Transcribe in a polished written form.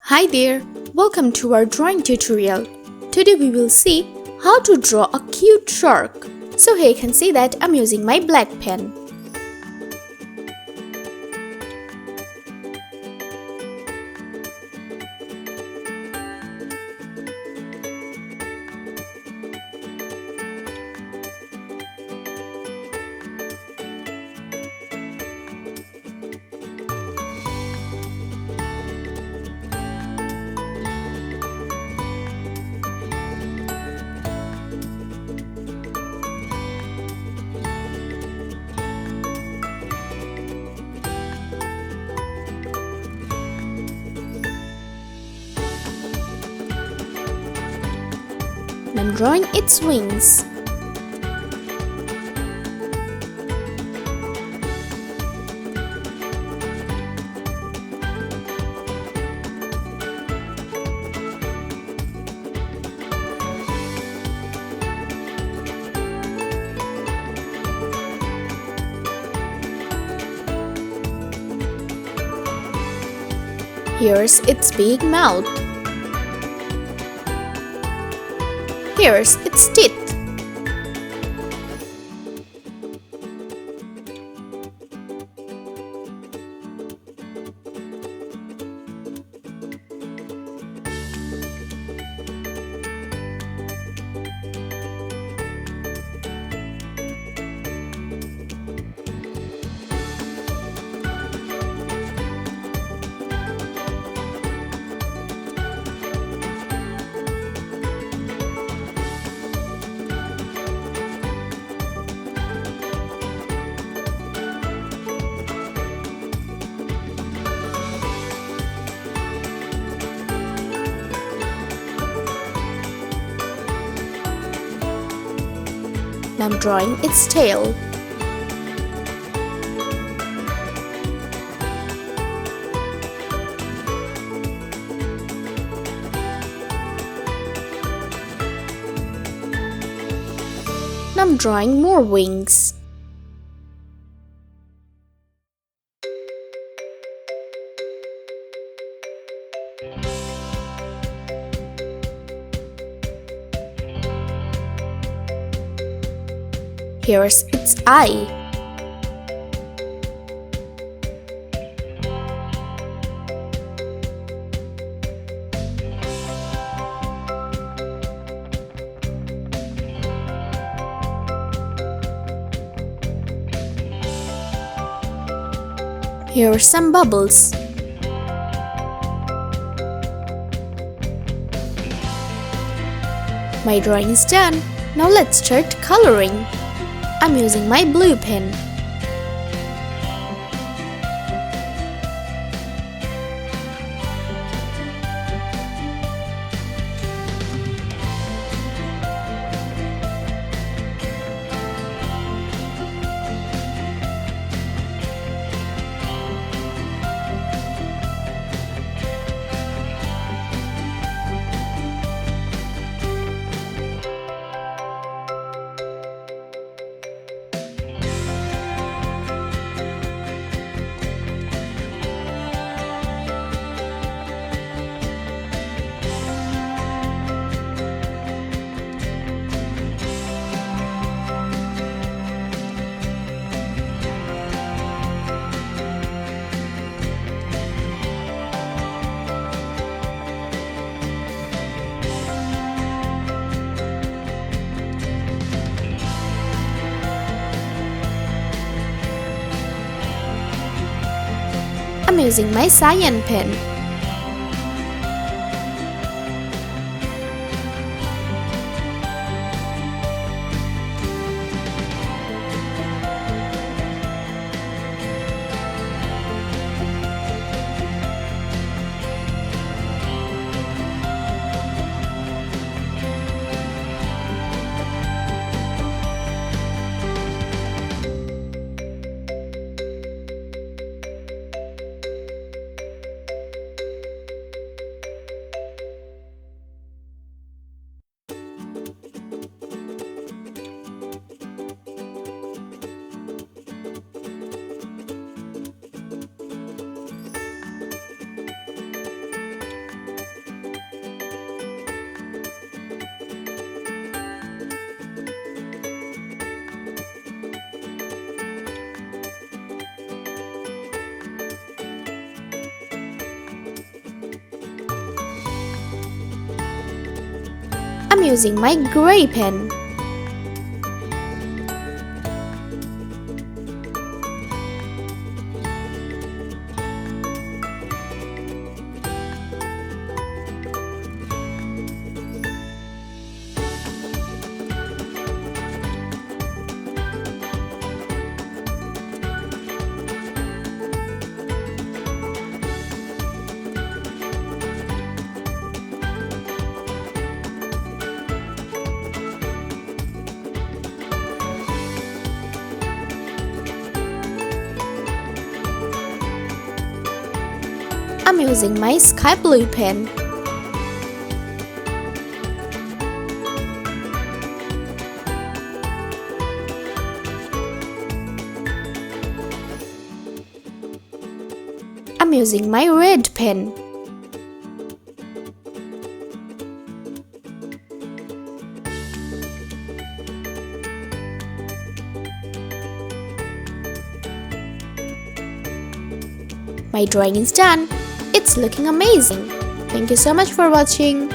Hi there, welcome to our drawing tutorial. Today we will see how to draw a cute shark. So here you can see that I'm using my black pen. I'm drawing its wings. Here's its big mouth. Here's its teeth. Now I'm drawing its tail. Now I'm drawing more wings. Here's its eye. Here are some bubbles. My drawing is done. Now let's start coloring. I'm using my blue pen. I'm using my cyan pen. I'm using my gray pen. I'm using my sky blue pen. I'm using my red pen. My drawing is done. It's looking amazing. Thank you so much for watching.